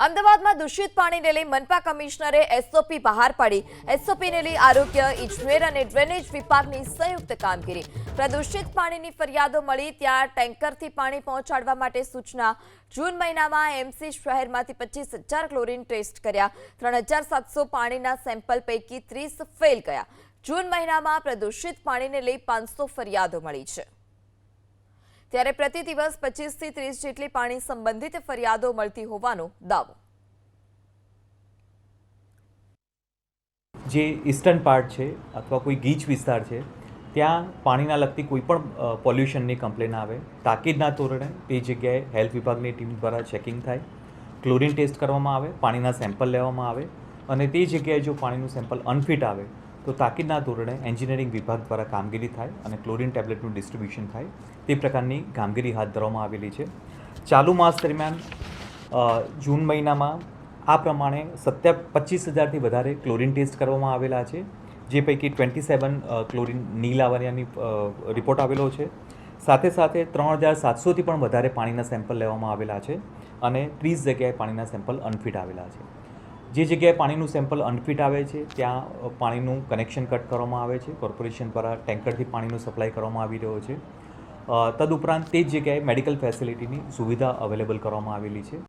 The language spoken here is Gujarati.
અમદાવાદમાં દૂષિત પાણીને લઈ મનપા કમિશનરે એસઓપી બહાર પાડી। એસઓપીને લઈ આરોગ્ય, ઇજનેર અને ડ્રેનેજ વિભાગની સંયુક્ત કામગીરી। પ્રદૂષિત પાણીની ફરિયાદો મળી ત્યાં ટેન્કરથી પાણી પહોંચાડવા માટે સૂચના। જૂન મહિનામાં એમસી શહેરમાંથી 25,000 ક્લોરીન ટેસ્ટ કર્યા। 3,700 પાણીના સેમ્પલ પૈકી 30 ફેલ ગયા। જૂન મહિનામાં પ્રદૂષિત પાણીને લઈ 500 ફરિયાદો મળી છે। ત્યારે પ્રતિ દિવસ 25 થી 30 જેટલી પાણી સંબંધિત ફરિયાદો મળતી હોવાનો દાવો। જે ઈસ્ટર્ન પાર્ટ છે અથવા કોઈ ગીચ વિસ્તાર છે ત્યાં પાણીના લગતી કોઈ પણ પોલ્યુશનની કમ્પ્લેન આવે તાકીદના ધોરણે તે જગ્યાએ હેલ્થ વિભાગની ટીમ દ્વારા ચેકિંગ થાય, ક્લોરીન ટેસ્ટ કરવામાં આવે, પાણીના સેમ્પલ લેવામાં આવે અને તે જગ્યાએ જો પાણીનું સેમ્પલ અનફિટ આવે તો તાકીદના ધોરણે એન્જિનિયરિંગ વિભાગ દ્વારા કામગીરી થાય અને ક્લોરીન ટેબ્લેટનું ડિસ્ટ્રીબ્યુશન થાય તે પ્રકારની કામગીરી હાથ ધરવામાં આવેલી છે। ચાલુ માસ દરમિયાન જૂન મહિનામાં આ પ્રમાણે 25,000થી વધારે ક્લોરીન ટેસ્ટ કરવામાં આવેલા છે, જે પૈકી 27 ક્લોરીન નીલ લાવણ્યની રિપોર્ટ આવેલો છે। સાથે સાથે 3,700થી પણ વધારે પાણીના સેમ્પલ લેવામાં આવેલા છે અને 30 જગ્યાએ પાણીના સેમ્પલ અનફિટ આવેલા છે। જે જગ્યાએ પાણીનું સેમ્પલ અનફિટ આવે છે ત્યાં પાણીનું કનેક્શન કટ કરવામાં આવે છે, કોર્પોરેશન દ્વારા ટેન્કરથી પાણીનો સપ્લાય કરવામાં આવી રહ્યો છે। તદુપરાંત તે જ જગ્યાએ મેડિકલ ફેસિલિટીની સુવિધા અવેલેબલ કરવામાં આવેલી છે।